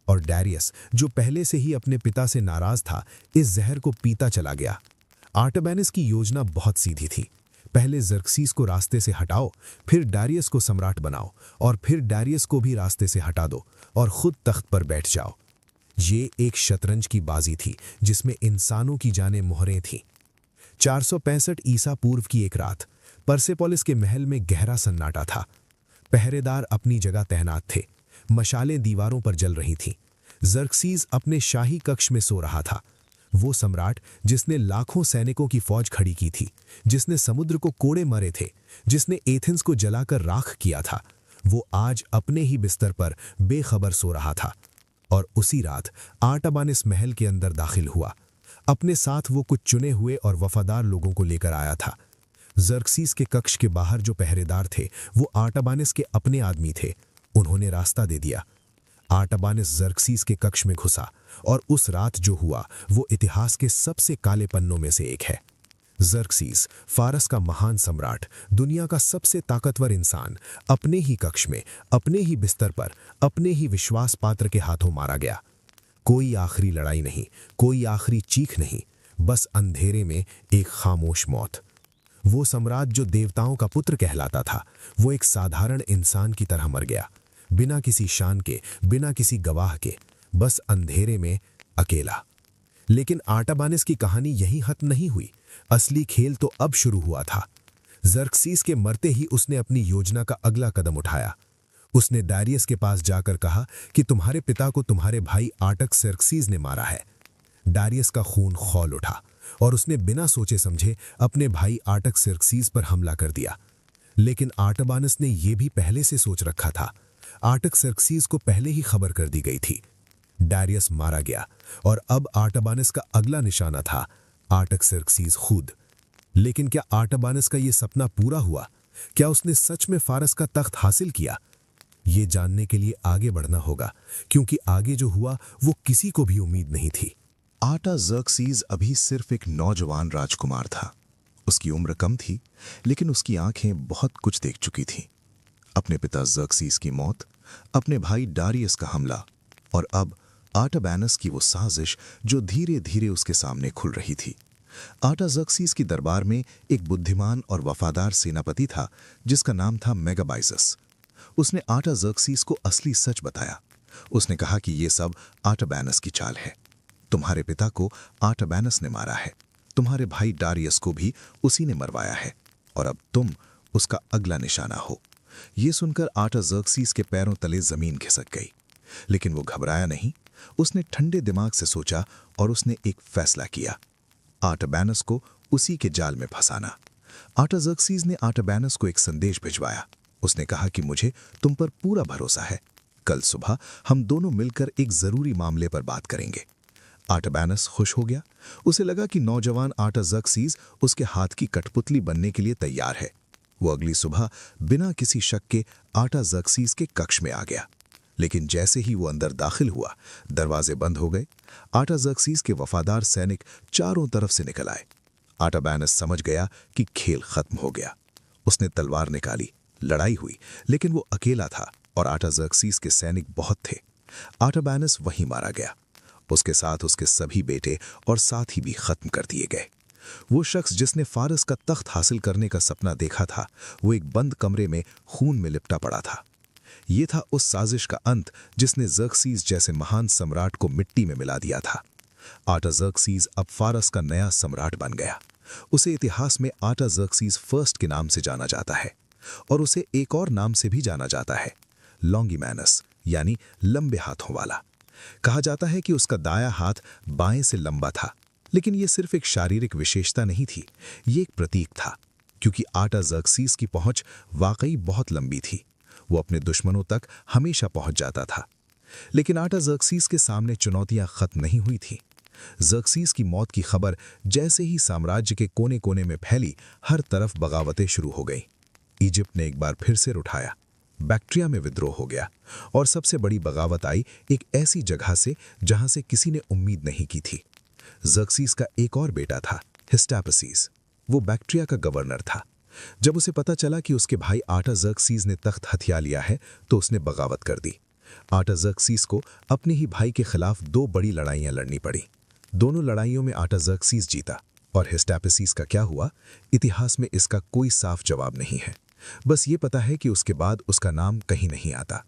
और डारियस, जो पहले से ही अपने पिता से नाराज था, इस जहर को पीता चला गया। आर्टाबानिस की योजना बहुत सीधी थी। पहले जर्क्सीस को रास्ते से हटाओ, फिर डारियस को सम्राट बनाओ, और फिर डारियस को भी रास्ते से हटा दो और खुद तख्त पर बैठ जाओ। ये एक शतरंज की बाजी थी जिसमें इंसानों की जानें मोहरें थीं। 465 ईसा पूर्व की एक रात परसेपोलिस के महल में गहरा सन्नाटा था। पहरेदार अपनी जगह तैनात थे। मशालें दीवारों पर जल रही थीं। जर्क्सीस अपने शाही कक्ष में सो रहा था। वो सम्राट जिसने लाखों सैनिकों की फौज खड़ी की थी, जिसने समुद्र को कोड़े मरे थे, जिसने एथेंस को जलाकर राख किया था, वो आज अपने ही बिस्तर पर बेखबर सो रहा था। और उसी रात आर्टाबानिस महल के अंदर दाखिल हुआ। अपने साथ वो कुछ चुने हुए और वफादार लोगों को लेकर आया था। जर्क्सीस के कक्ष के बाहर जो पहरेदार थे वो आर्टाबानिस के अपने आदमी थे। उन्होंने रास्ता दे दिया। आर्टाबानिस जर्क्सीस के कक्ष में घुसा और उस रात जो हुआ वो इतिहास के सबसे काले पन्नों में से एक है। जर्क्सीस, फारस का महान सम्राट, दुनिया का सबसे ताकतवर इंसान, अपने ही कक्ष में, अपने ही बिस्तर पर, अपने ही विश्वास पात्र के हाथों मारा गया। कोई आखिरी लड़ाई नहीं, कोई आखिरी चीख नहीं, बस अंधेरे में एक खामोश मौत। वो सम्राट जो देवताओं का पुत्र कहलाता था, वो एक साधारण इंसान की तरह मर गया, बिना किसी शान के, बिना किसी गवाह के, बस अंधेरे में अकेला। लेकिन आर्टाबानिस की कहानी यहीं खत्म नहीं हुई। असली खेल तो अब शुरू हुआ था। जर्क्सीस के मरते ही उसने अपनी योजना का अगला कदम उठाया। उसने डारियस के पास जाकर कहा कि तुम्हारे पिता को तुम्हारे भाई आर्टक्सर्क्सीस ने मारा है। डारियस का खून खौल उठा और उसने बिना सोचे समझे अपने भाई आर्टक्सर्क्सीस पर हमला कर दिया। लेकिन आर्टाबानिस ने यह भी पहले से सोच रखा था। आर्टक्सर्क्सीस को पहले ही खबर कर दी गई थी। डारियस मारा गया और अब आर्टाबानिस का अगला निशाना था आर्टक्सर्क्सीस खुद। लेकिन क्या आर्टाबानिस का यह सपना पूरा हुआ? क्या उसने सच में फारस का तख्त हासिल किया? ये जानने के लिए आगे बढ़ना होगा, क्योंकि आगे जो हुआ वो किसी को भी उम्मीद नहीं थी। आर्टाजर्क्सीस अभी सिर्फ एक नौजवान राजकुमार था। उसकी उम्र कम थी, लेकिन उसकी आंखें बहुत कुछ देख चुकी थीं। अपने पिता जर्क्सीस की मौत, अपने भाई डारियस का हमला, और अब आर्टाबानिस की वो साजिश जो धीरे धीरे उसके सामने खुल रही थी। आर्टाजर्क्सीस की दरबार में एक बुद्धिमान और वफादार सेनापति था जिसका नाम था मेगाबाइजस। उसने आर्टाजर्क्सीस को असली सच बताया। उसने कहा कि ये सब आर्टाबानिस की चाल है। तुम्हारे पिता को आर्टाबानिस ने मारा है, तुम्हारे भाई डारियस को भी उसी ने मरवाया है, और अब तुम उसका अगला निशाना हो। ये सुनकर आर्टाजर्क्सीस के पैरों तले जमीन खिसक गई, लेकिन वो घबराया नहीं। उसने ठंडे दिमाग से सोचा और उसने एक फैसला किया, आर्टाबानिस को उसी के जाल में फंसाना। आर्टाजर्क्सीस ने आर्टाबानिस को एक संदेश भिजवाया। उसने कहा कि मुझे तुम पर पूरा भरोसा है, कल सुबह हम दोनों मिलकर एक जरूरी मामले पर बात करेंगे। आर्टाबानिस खुश हो गया। उसे लगा कि नौजवान आर्टाजर्क्सीस उसके हाथ की कठपुतली बनने के लिए तैयार है। वो अगली सुबह बिना किसी शक के आर्टाजर्क्सीस के कक्ष में आ गया। लेकिन जैसे ही वो अंदर दाखिल हुआ, दरवाजे बंद हो गए। आर्टाजर्क्सीस के वफादार सैनिक चारों तरफ से निकल आए। आर्टाबैनस समझ गया कि खेल खत्म हो गया। उसने तलवार निकाली, लड़ाई हुई, लेकिन वो अकेला था और आर्टाजर्क्सीस के सैनिक बहुत थे। आर्टाबैनस वहीं मारा गया। उसके साथ उसके सभी बेटे और साथी भी खत्म कर दिए गए। वो शख्स जिसने फारस का तख्त हासिल करने का सपना देखा था, वो एक बंद कमरे में खून में लिपटा पड़ा था। ये था उस साजिश का अंत जिसने जर्क्सीज जैसे महान सम्राट को मिट्टी में मिला दिया था। आर्टाजर्क्सीज अब फारस का नया सम्राट बन गया। उसे इतिहास में आर्टाजर्क्सीज फर्स्ट के नाम से जाना जाता है और उसे एक और नाम से भी जाना जाता है, लॉन्गिमैनस, यानी लंबे हाथों वाला। कहा जाता है कि उसका दाया हाथ बाएं से लंबा था, लेकिन यह सिर्फ एक शारीरिक विशेषता नहीं थी, ये एक प्रतीक था, क्योंकि आर्टाजर्क्सीज की पहुंच वाकई बहुत लंबी थी। वो अपने दुश्मनों तक हमेशा पहुंच जाता था। लेकिन आर्टाजर्क्सीज के सामने चुनौतियां खत्म नहीं हुई थीं। जर्क्सीज की मौत की खबर जैसे ही साम्राज्य के कोने कोने में फैली, हर तरफ बगावतें शुरू हो गईं। इजिप्ट ने एक बार फिर सिर उठाया, बैक्ट्रिया में विद्रोह हो गया और सबसे बड़ी बगावत आई एक ऐसी जगह से जहां से किसी ने उम्मीद नहीं की थी। जर्क्सीज का एक और बेटा था, हिस्टैपसीज। वो बैक्ट्रिया का गवर्नर था। जब उसे पता चला कि उसके भाई आर्टाजर्क्सीज ने तख्त हथिया लिया है, तो उसने बगावत कर दी। आर्टाजर्क्सीज को अपने ही भाई के खिलाफ 2 बड़ी लड़ाइयां लड़नी पड़ी। दोनों लड़ाइयों में आर्टाजर्क्सीज जीता और हिस्टैपसीज का क्या हुआ, इतिहास में इसका कोई साफ जवाब नहीं है। बस ये पता है कि उसके बाद उसका नाम कहीं नहीं आता।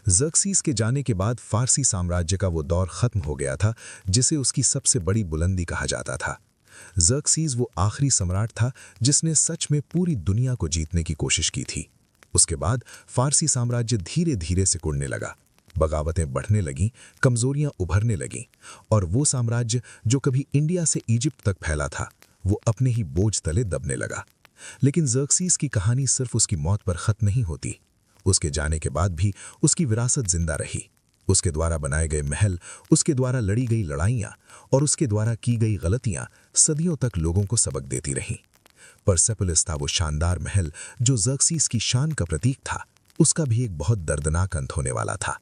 जर्क्सीज के जाने के बाद फारसी साम्राज्य का वो दौर खत्म हो गया था जिसे उसकी सबसे बड़ी बुलंदी कहा जाता था। जर्क्सीज वो आखिरी सम्राट था जिसने सच में पूरी दुनिया को जीतने की कोशिश की थी। उसके बाद फारसी साम्राज्य धीरे धीरे सिकुड़ने लगा, बगावतें बढ़ने लगीं, कमजोरियां उभरने लगीं और वो साम्राज्य जो कभी इंडिया से इजिप्ट तक फैला था, वो अपने ही बोझ तले दबने लगा। लेकिन जर्क्सीज की कहानी सिर्फ उसकी मौत पर खत्म नहीं होती। उसके जाने के बाद भी उसकी विरासत जिंदा रही। उसके द्वारा बनाए गए महल, उसके द्वारा लड़ी गई लड़ाइयां और उसके द्वारा की गई गलतियां सदियों तक लोगों को सबक देती रहीं। परसेपोलिस था वो शानदार महल जो जर्क्सीज की शान का प्रतीक था। उसका भी एक बहुत दर्दनाक अंत होने वाला था,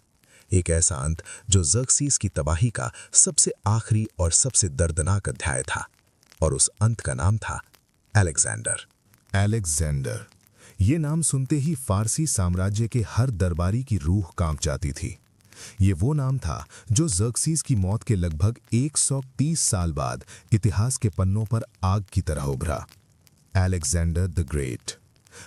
एक ऐसा अंत जो जर्क्सीज की तबाही का सबसे आखिरी और सबसे दर्दनाक अध्याय था, और उस अंत का नाम था अलेक्जेंडर। अलेक्जेंडर, ये नाम सुनते ही फारसी साम्राज्य के हर दरबारी की रूह कांप जाती थी। ये वो नाम था जो जर्क्सीज की मौत के लगभग 130 साल बाद इतिहास के पन्नों पर आग की तरह उभरा। अलेक्जेंडर द ग्रेट,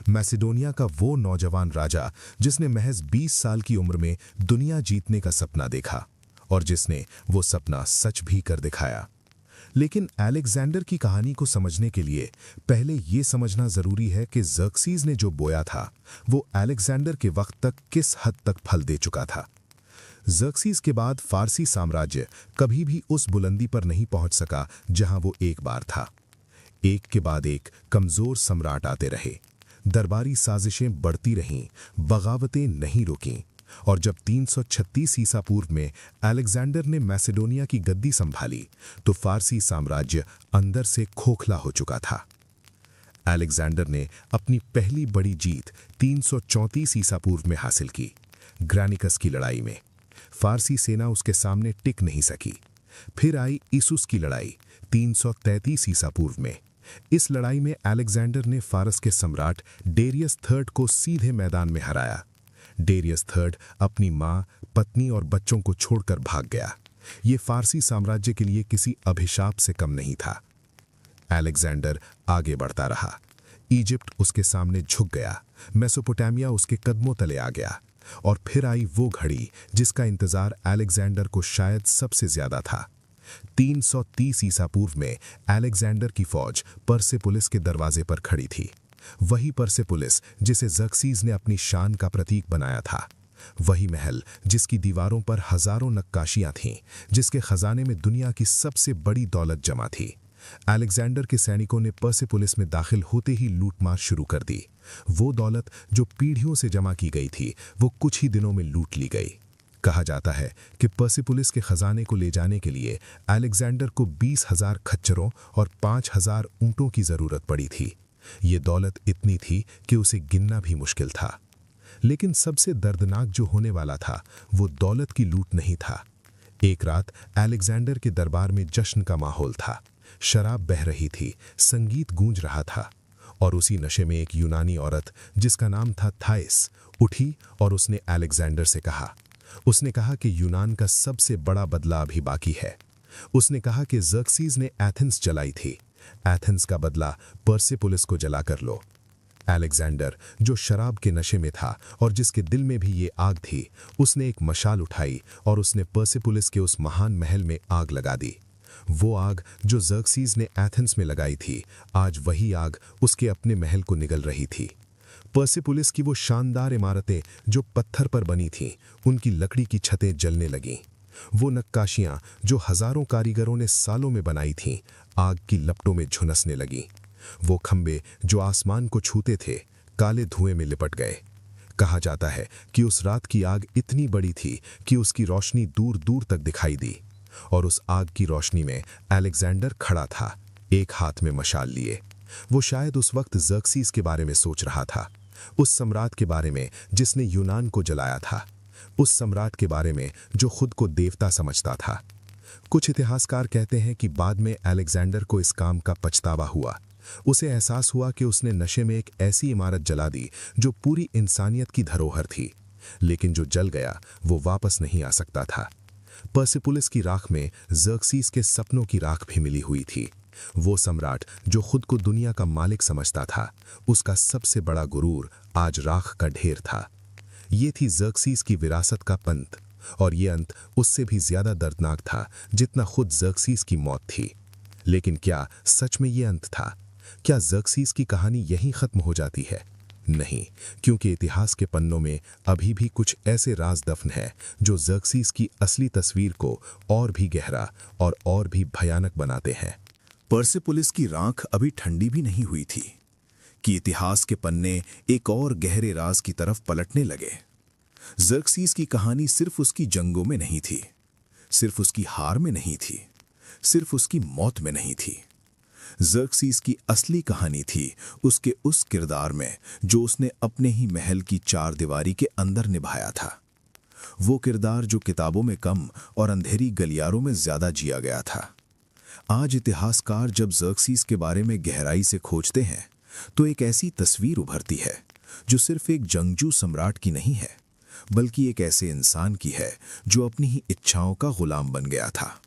मैसेडोनिया का वो नौजवान राजा जिसने महज 20 साल की उम्र में दुनिया जीतने का सपना देखा और जिसने वो सपना सच भी कर दिखाया। लेकिन अलेक्जेंडर की कहानी को समझने के लिए पहले ये समझना जरूरी है कि जर्क्सीज ने जो बोया था वो अलेक्जेंडर के वक्त तक किस हद तक फल दे चुका था। जर्क्सीज के बाद फारसी साम्राज्य कभी भी उस बुलंदी पर नहीं पहुंच सका जहां वो एक बार था। एक के बाद एक कमजोर सम्राट आते रहे, दरबारी साजिशें बढ़ती रहीं, बगावतें नहीं रुकीं, और जब 336 ईसा पूर्व में अलेक्जेंडर ने मैसेडोनिया की गद्दी संभाली तो फारसी साम्राज्य अंदर से खोखला हो चुका था। अलेक्जेंडर ने अपनी पहली बड़ी जीत 334 ईसा पूर्व में हासिल की, ग्रानिकस की लड़ाई में। फारसी सेना उसके सामने टिक नहीं सकी। फिर आई इसूस की लड़ाई 333 ईसा पूर्व में। इस लड़ाई में अलेक्जेंडर ने फारस के सम्राट डेरियस थर्ड को सीधे मैदान में हराया। डेरियस थर्ड अपनी मां, पत्नी और बच्चों को छोड़कर भाग गया। ये फारसी साम्राज्य के लिए किसी अभिशाप से कम नहीं था। अलेक्जेंडर आगे बढ़ता रहा। इजिप्ट उसके सामने झुक गया, मेसोपोटामिया उसके कदमों तले आ गया, और फिर आई वो घड़ी जिसका इंतजार अलेक्जेंडर को शायद सबसे ज्यादा था। 330 ईसा पूर्व में अलेक्जेंडर की फौज परसेपोलिस के दरवाजे पर खड़ी थी। वही परसेपोलिस जिसे जर्क्सीज ने अपनी शान का प्रतीक बनाया था। वही महल जिसकी दीवारों पर हजारों नक्काशियां थीं, जिसके खजाने में दुनिया की सबसे बड़ी दौलत जमा थी। अलेक्जेंडर के सैनिकों ने परसेपोलिस में दाखिल होते ही लूटमार शुरू कर दी। वो दौलत जो पीढ़ियों से जमा की गई थी, वो कुछ ही दिनों में लूट ली गई। कहा जाता है कि परसेपोलिस के खजाने को ले जाने के लिए अलेक्जेंडर को 20,000 खच्चरों और 5,000 ऊंटों की जरूरत पड़ी थी। ये दौलत इतनी थी कि उसे गिनना भी मुश्किल था। लेकिन सबसे दर्दनाक जो होने वाला था वो दौलत की लूट नहीं था। एक रात अलेक्जेंडर के दरबार में जश्न का माहौल था। शराब बह रही थी, संगीत गूंज रहा था, और उसी नशे में एक यूनानी औरत जिसका नाम था थाइस उठी और उसने अलेक्जेंडर से कहा। उसने कहा कि यूनान का सबसे बड़ा बदला अभी बाकी है। उसने कहा कि ज़र्क्सीज़ ने एथेंस जलाई थी, एथेंस का बदला पर्सेपोलिस को जला कर लो। अलेक्जेंडर, जो शराब के नशे में था और जिसके दिल में भी ये आग थी, उसने एक मशाल उठाई और उसने पर्सेपोलिस के उस महान महल में आग लगा दी। वो आग जो ज़र्क्सीज़ ने एथेंस में लगाई थी, आज वही आग उसके अपने महल को निगल रही थी। पर्सेपोलिस की वो शानदार इमारतें जो पत्थर पर बनी थीं, उनकी लकड़ी की छतें जलने लगीं। वो नक्काशियां जो हजारों कारीगरों ने सालों में बनाई थीं, आग की लपटों में झुलसने लगीं। वो खंबे जो आसमान को छूते थे, काले धुएं में लिपट गए। कहा जाता है कि उस रात की आग इतनी बड़ी थी कि उसकी रोशनी दूर दूर तक दिखाई दी, और उस आग की रोशनी में अलेक्जेंडर खड़ा था, एक हाथ में मशाल लिए। वो शायद उस वक्त ज़र्क्सीज़ के बारे में सोच रहा था, उस सम्राट के बारे में जिसने यूनान को जलाया था, उस सम्राट के बारे में जो खुद को देवता समझता था। कुछ इतिहासकार कहते हैं कि बाद में अलेक्जेंडर को इस काम का पछतावा हुआ। उसे एहसास हुआ कि उसने नशे में एक ऐसी इमारत जला दी जो पूरी इंसानियत की धरोहर थी, लेकिन जो जल गया वो वापस नहीं आ सकता था। पर्सेपोलिस की राख में ज़र्क्सीज़ के सपनों की राख भी मिली हुई थी। वो सम्राट जो खुद को दुनिया का मालिक समझता था, उसका सबसे बड़ा गुरूर आज राख का ढेर था। ये थी ज़र्क्सीज़ की विरासत का पंत, और ये अंत उससे भी ज्यादा दर्दनाक था जितना खुद ज़र्क्सीज़ की मौत थी। लेकिन क्या सच में ये अंत था? क्या ज़र्क्सीज़ की कहानी यहीं खत्म हो जाती है? नहीं, क्योंकि इतिहास के पन्नों में अभी भी कुछ ऐसे राज दफन हैं जो ज़र्क्सीज़ की असली तस्वीर को और भी गहरा और भी भयानक बनाते हैं। पर्सेपोलिस की राख अभी ठंडी भी नहीं हुई थी कि इतिहास के पन्ने एक और गहरे राज की तरफ पलटने लगे। ज़र्क्सीज़ की कहानी सिर्फ उसकी जंगों में नहीं थी, सिर्फ उसकी हार में नहीं थी, सिर्फ उसकी मौत में नहीं थी। ज़र्क्सीज़ की असली कहानी थी उसके उस किरदार में जो उसने अपने ही महल की चार दीवारी के अंदर निभाया था। वो किरदार जो किताबों में कम और अंधेरी गलियारों में ज्यादा जिया गया था। आज इतिहासकार जब ज़र्क्सीज़ के बारे में गहराई से खोजते हैं तो एक ऐसी तस्वीर उभरती है जो सिर्फ एक जंगजू सम्राट की नहीं है, बल्कि एक ऐसे इंसान की है जो अपनी ही इच्छाओं का गुलाम बन गया था।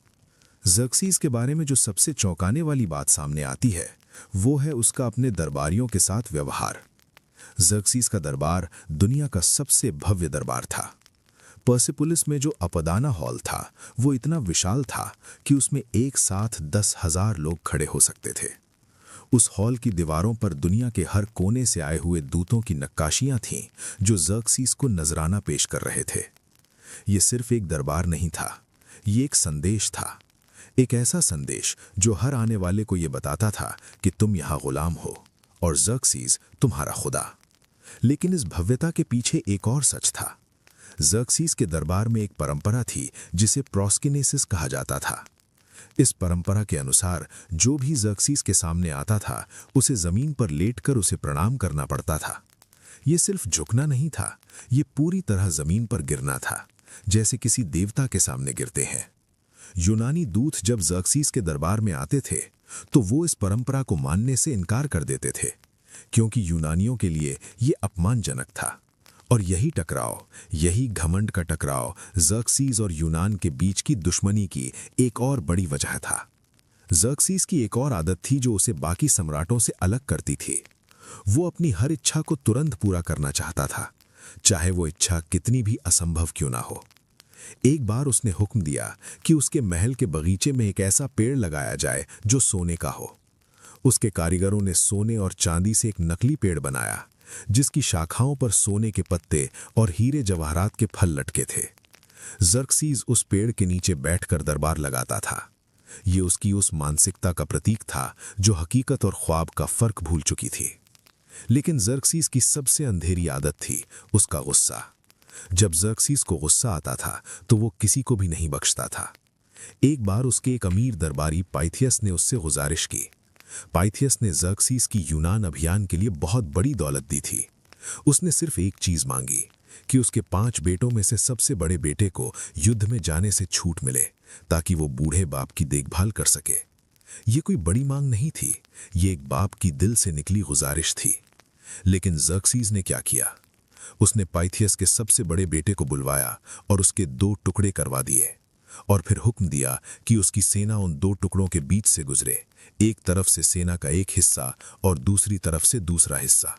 ज़र्क्सीज़ के बारे में जो सबसे चौंकाने वाली बात सामने आती है वो है उसका अपने दरबारियों के साथ व्यवहार। ज़र्क्सीज़ का दरबार दुनिया का सबसे भव्य दरबार था। पर्सेपोलिस में जो अपदाना हॉल था वो इतना विशाल था कि उसमें एक साथ 10,000 लोग खड़े हो सकते थे। उस हॉल की दीवारों पर दुनिया के हर कोने से आए हुए दूतों की नक्काशियां थीं जो ज़र्क्सीज़ को नजराना पेश कर रहे थे। ये सिर्फ एक दरबार नहीं था, ये एक संदेश था, एक ऐसा संदेश जो हर आने वाले को ये बताता था कि तुम यहाँ गुलाम हो और ज़र्क्सीज़ तुम्हारा खुदा। लेकिन इस भव्यता के पीछे एक और सच था। ज़र्क्सीज़ के दरबार में एक परंपरा थी जिसे प्रोस्किनेसिस कहा जाता था। इस परंपरा के अनुसार जो भी ज़र्क्सीज़ के सामने आता था उसे जमीन पर लेटकर उसे प्रणाम करना पड़ता था। ये सिर्फ झुकना नहीं था, ये पूरी तरह जमीन पर गिरना था, जैसे किसी देवता के सामने गिरते हैं। यूनानी दूत जब ज़र्क्सीज़ के दरबार में आते थे तो वो इस परंपरा को मानने से इनकार कर देते थे, क्योंकि यूनानियों के लिए ये अपमानजनक था। और यही टकराव, यही घमंड का टकराव ज़र्क्सीज़ और यूनान के बीच की दुश्मनी की एक और बड़ी वजह था। ज़र्क्सीज़ की एक और आदत थी जो उसे बाकी सम्राटों से अलग करती थी। वो अपनी हर इच्छा को तुरंत पूरा करना चाहता था, चाहे वो इच्छा कितनी भी असंभव क्यों ना हो। एक बार उसने हुक्म दिया कि उसके महल के बगीचे में एक ऐसा पेड़ लगाया जाए जो सोने का हो। उसके कारीगरों ने सोने और चांदी से एक नकली पेड़ बनाया जिसकी शाखाओं पर सोने के पत्ते और हीरे जवाहरात के फल लटके थे। ज़र्क्सीज़ उस पेड़ के नीचे बैठकर दरबार लगाता था। ये उसकी उस मानसिकता का प्रतीक था जो हकीकत और ख्वाब का फर्क भूल चुकी थी। लेकिन ज़र्क्सीज़ की सबसे अंधेरी आदत थी उसका गुस्सा। जब ज़र्क्सीज़ को गुस्सा आता था तो वो किसी को भी नहीं बख्शता था। एक बार उसके एक अमीर दरबारी पाइथियस ने उससे गुजारिश की। पाइथियस ने ज़र्क्सीज़ की यूनान अभियान के लिए बहुत बड़ी दौलत दी थी, उसने सिर्फ एक चीज मांगी कि उसके 5 बेटों में से सबसे बड़े बेटे को युद्ध में जाने से छूट मिले ताकि वो बूढ़े बाप की देखभाल कर सके। ये कोई बड़ी मांग नहीं थी, ये एक बाप की दिल से निकली गुजारिश थी। लेकिन ज़र्क्सीज ने क्या किया? उसने पाइथियस के सबसे बड़े बेटे को बुलवाया और उसके 2 टुकड़े करवा दिए और फिर हुक्म दिया कि उसकी सेना उन 2 टुकड़ों के बीच से गुजरे, एक तरफ से सेना का एक हिस्सा और दूसरी तरफ से दूसरा हिस्सा।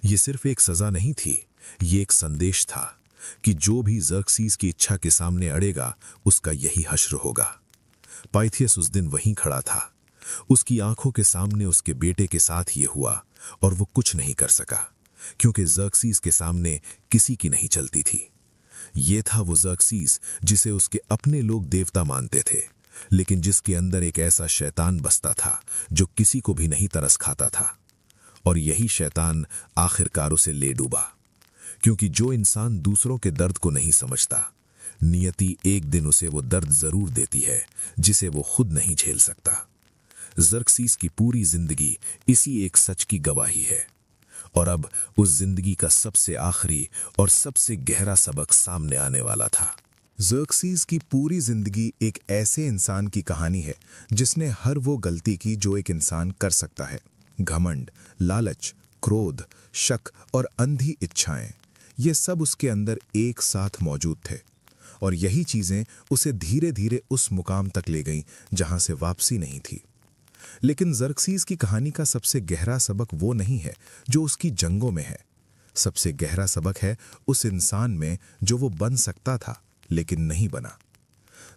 ये सिर्फ एक सजा नहीं थी, ये एक संदेश था कि जो भी ज़र्क्सीज की इच्छा के सामने अड़ेगा उसका यही हश्र होगा। पाइथियस उस दिन वहीं खड़ा था। उसकी आंखों के सामने उसके बेटे के साथ ये हुआ और वो कुछ नहीं कर सका क्योंकि ज़र्क्सीज के सामने किसी की नहीं चलती थी। ये था वो ज़र्क्सीज जिसे उसके अपने लोग देवता मानते थे, लेकिन जिसके अंदर एक ऐसा शैतान बसता था जो किसी को भी नहीं तरस खाता था। और यही शैतान आखिरकार उसे ले डूबा, क्योंकि जो इंसान दूसरों के दर्द को नहीं समझता, नियति एक दिन उसे वो दर्द जरूर देती है जिसे वो खुद नहीं झेल सकता। ज़र्क्सीज की पूरी जिंदगी इसी एक सच की गवाही है। और अब उस जिंदगी का सबसे आखिरी और सबसे गहरा सबक सामने आने वाला था। ज़र्क्सीज की पूरी जिंदगी एक ऐसे इंसान की कहानी है जिसने हर वो गलती की जो एक इंसान कर सकता है। घमंड, लालच, क्रोध, शक और अंधी इच्छाएं, ये सब उसके अंदर एक साथ मौजूद थे और यही चीजें उसे धीरे धीरे उस मुकाम तक ले गईं जहां से वापसी नहीं थी। लेकिन ज़र्क्सीज की कहानी का सबसे गहरा सबक वो नहीं है जो उसकी जंगों में है। सबसे गहरा सबक है उस इंसान में जो वो बन सकता था लेकिन नहीं बना।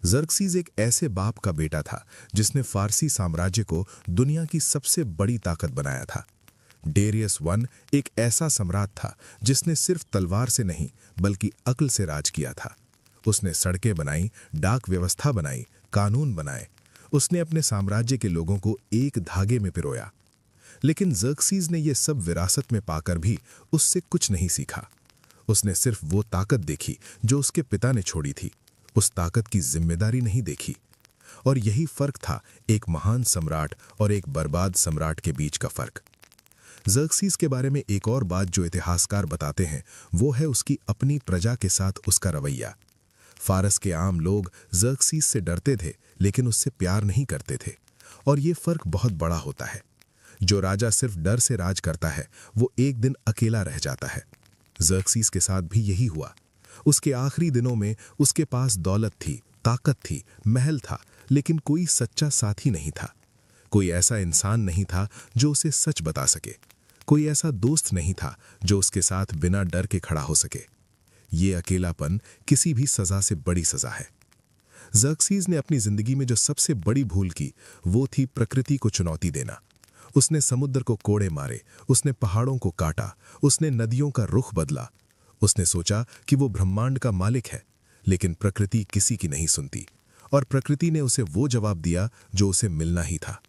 ज़र्क्सीज एक ऐसे बाप का बेटा था जिसने फारसी साम्राज्य को दुनिया की सबसे बड़ी ताकत बनाया था। डेरियस I एक ऐसा सम्राट था जिसने सिर्फ तलवार से नहीं बल्कि अक्ल से राज किया था। उसने सड़कें बनाई, डाक व्यवस्था बनाई, कानून बनाए। उसने अपने साम्राज्य के लोगों को एक धागे में पिरोया। लेकिन ज़र्क्सीज ने यह सब विरासत में पाकर भी उससे कुछ नहीं सीखा। उसने सिर्फ वो ताकत देखी जो उसके पिता ने छोड़ी थी, उस ताकत की जिम्मेदारी नहीं देखी। और यही फर्क था एक महान सम्राट और एक बर्बाद सम्राट के बीच का फर्क। ज़र्क्सीज के बारे में एक और बात जो इतिहासकार बताते हैं वो है उसकी अपनी प्रजा के साथ उसका रवैया। फारस के आम लोग ज़र्क्सीज से डरते थे लेकिन उससे प्यार नहीं करते थे, और ये फर्क बहुत बड़ा होता है। जो राजा सिर्फ डर से राज करता है वो एक दिन अकेला रह जाता है। ज़र्क्सीज के साथ भी यही हुआ। उसके आखिरी दिनों में उसके पास दौलत थी, ताकत थी, महल था, लेकिन कोई सच्चा साथी नहीं था। कोई ऐसा इंसान नहीं था जो उसे सच बता सके। कोई ऐसा दोस्त नहीं था जो उसके साथ बिना डर के खड़ा हो सके। ये अकेलापन किसी भी सजा से बड़ी सजा है। ज़र्क्सीज ने अपनी जिंदगी में जो सबसे बड़ी भूल की वो थी प्रकृति को चुनौती देना। उसने समुद्र को कोड़े मारे, उसने पहाड़ों को काटा, उसने नदियों का रुख बदला। उसने सोचा कि वो ब्रह्मांड का मालिक है, लेकिन प्रकृति किसी की नहीं सुनती और प्रकृति ने उसे वो जवाब दिया जो उसे मिलना ही था।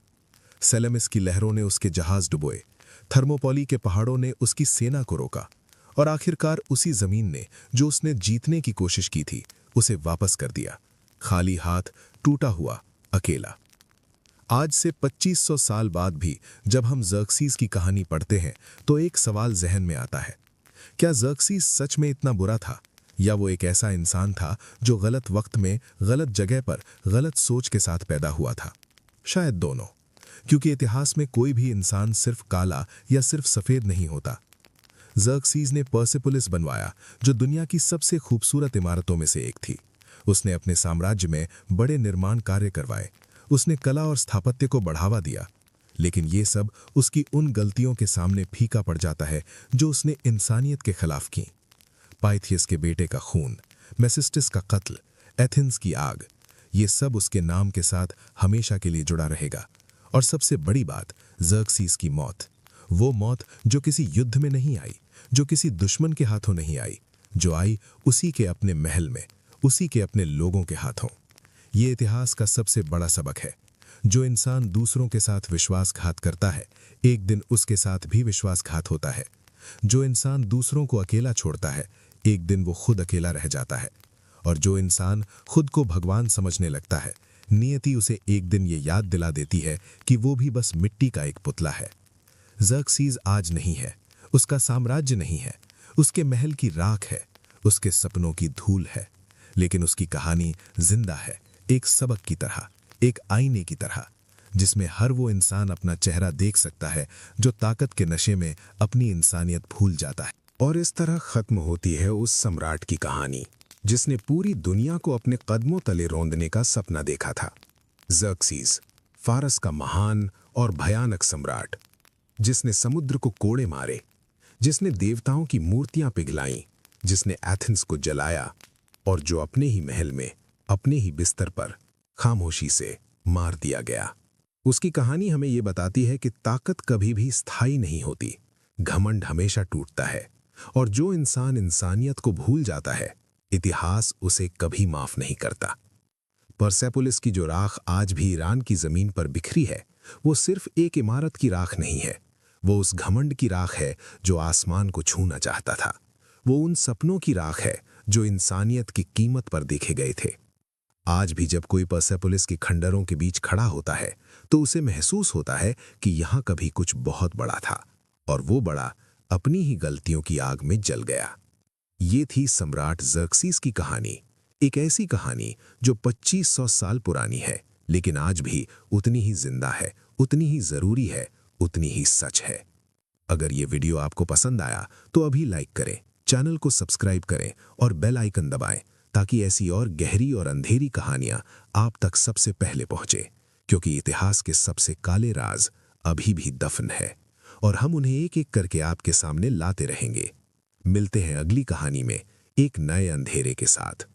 सेलेमिस की लहरों ने उसके जहाज डुबोए, थर्मोपोली के पहाड़ों ने उसकी सेना को रोका और आखिरकार उसी जमीन ने जो उसने जीतने की कोशिश की थी उसे वापस कर दिया, खाली हाथ, टूटा हुआ, अकेला। आज से 2500 साल बाद भी जब हम ज़र्क्सीज की कहानी पढ़ते हैं तो एक सवाल जहन में आता है, क्या ज़र्क्सीज सच में इतना बुरा था या वो एक ऐसा इंसान था जो गलत वक्त में गलत जगह पर गलत सोच के साथ पैदा हुआ था? शायद दोनों, क्योंकि इतिहास में कोई भी इंसान सिर्फ काला या सिर्फ सफेद नहीं होता। ज़र्क्सीज ने पर्सेपोलिस बनवाया जो दुनिया की सबसे खूबसूरत इमारतों में से एक थी। उसने अपने साम्राज्य में बड़े निर्माण कार्य करवाए, उसने कला और स्थापत्य को बढ़ावा दिया, लेकिन ये सब उसकी उन गलतियों के सामने फीका पड़ जाता है जो उसने इंसानियत के खिलाफ की। पाइथियस के बेटे का खून, मेसिस्टिस का कत्ल, एथेंस की आग, ये सब उसके नाम के साथ हमेशा के लिए जुड़ा रहेगा। और सबसे बड़ी बात, ज़र्क्सीज की मौत, वो मौत जो किसी युद्ध में नहीं आई, जो किसी दुश्मन के हाथों नहीं आई, जो आई उसी के अपने महल में, उसी के अपने लोगों के हाथों। ये इतिहास का सबसे बड़ा सबक है। जो इंसान दूसरों के साथ विश्वासघात करता है, एक दिन उसके साथ भी विश्वासघात होता है। जो इंसान दूसरों को अकेला छोड़ता है, एक दिन वो खुद अकेला रह जाता है। और जो इंसान खुद को भगवान समझने लगता है, नियति उसे एक दिन ये याद दिला देती है कि वो भी बस मिट्टी का एक पुतला है। ज़र्क्सीज आज नहीं है, उसका साम्राज्य नहीं है, उसके महल की राख है, उसके सपनों की धूल है, लेकिन उसकी कहानी जिंदा है, एक सबक की तरह, एक आईने की तरह, जिसमें हर वो इंसान अपना चेहरा देख सकता है जो ताकत के नशे में अपनी इंसानियत भूल जाता है। और इस तरह खत्म होती है उस सम्राट की कहानी जिसने पूरी दुनिया को अपने कदमों तले रौंदने का सपना देखा था। ज़र्क्सीज़, फारस का महान और भयानक सम्राट, जिसने समुद्र को कोड़े मारे, जिसने देवताओं की मूर्तियां पिघलाईं, जिसने एथेंस को जलाया और जो अपने ही महल में, अपने ही बिस्तर पर खामोशी से मार दिया गया। उसकी कहानी हमें ये बताती है कि ताकत कभी भी स्थायी नहीं होती, घमंड हमेशा टूटता है, और जो इंसान इंसानियत को भूल जाता है, इतिहास उसे कभी माफ नहीं करता। परसेपोलिस की जो राख आज भी ईरान की जमीन पर बिखरी है, वो सिर्फ एक इमारत की राख नहीं है, वो उस घमंड की राख है जो आसमान को छूना चाहता था। वो उन सपनों की राख है जो इंसानियत की कीमत पर देखे गए थे। आज भी जब कोई परसेपोलिस के खंडरों के बीच खड़ा होता है तो उसे महसूस होता है कि यहाँ कभी कुछ बहुत बड़ा था, और वो बड़ा अपनी ही गलतियों की आग में जल गया। ये थी सम्राट ज़र्क्सीज़ की कहानी, एक ऐसी कहानी जो 2500 साल पुरानी है, लेकिन आज भी उतनी ही जिंदा है, उतनी ही जरूरी है, उतनी ही सच है। अगर ये वीडियो आपको पसंद आया तो अभी लाइक करें, चैनल को सब्सक्राइब करें और बेल आइकन दबाएं, ताकि ऐसी और गहरी और अंधेरी कहानियां आप तक सबसे पहले पहुंचे, क्योंकि इतिहास के सबसे काले राज अभी भी दफन है और हम उन्हें एक एक करके आपके सामने लाते रहेंगे। मिलते हैं अगली कहानी में एक नए अंधेरे के साथ।